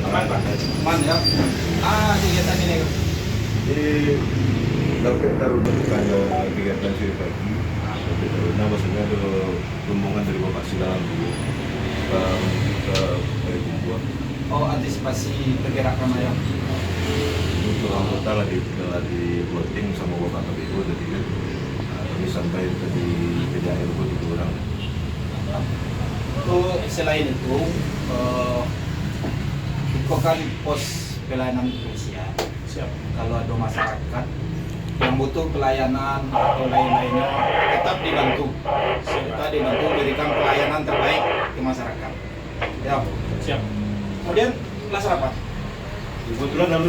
Aman Pak? Aman ya. Kegiatan ini. Jadi dapat bukan kegiatan sih pagi. Nah, maksudnya ada rombongan dari Bapak Sidalam dulu ke Kumpuan. Oh, antisipasi pergerakan ayam. Untuk anggota lagi plotting sama Bapak KPU tadi kan. Kami sampai tadi PDAM itu orang. Itu selain itu, itu kan pos pelayanan kepolisian. Siap. Kalau ada masyarakat yang butuh pelayanan atau lain-lainnya, tetap dibantu. Kita dibantu berikan pelayanan terbaik ke masyarakat. Ya. Siap. Kemudian kelas apa? Kebetulan lalu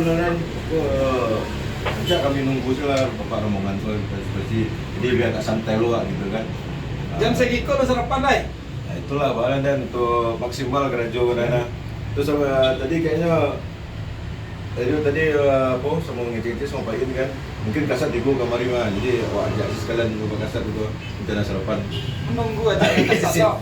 sejak kami nunggu sih lah Bapak rombongan tuh seperti jadi biar gak santai lu gitu kan. Jam segiko lo sarapan dai. Nah itulah Pak dan untuk maksimal gerajo dana. Terus sama tadi kayaknya tadi apa sama ngecek sama Pak In kan. Mungkin kasat ibu kamari mah. Jadi awak ajak sekalian Bapak kasat itu rencana sarapan. Menunggu aja kita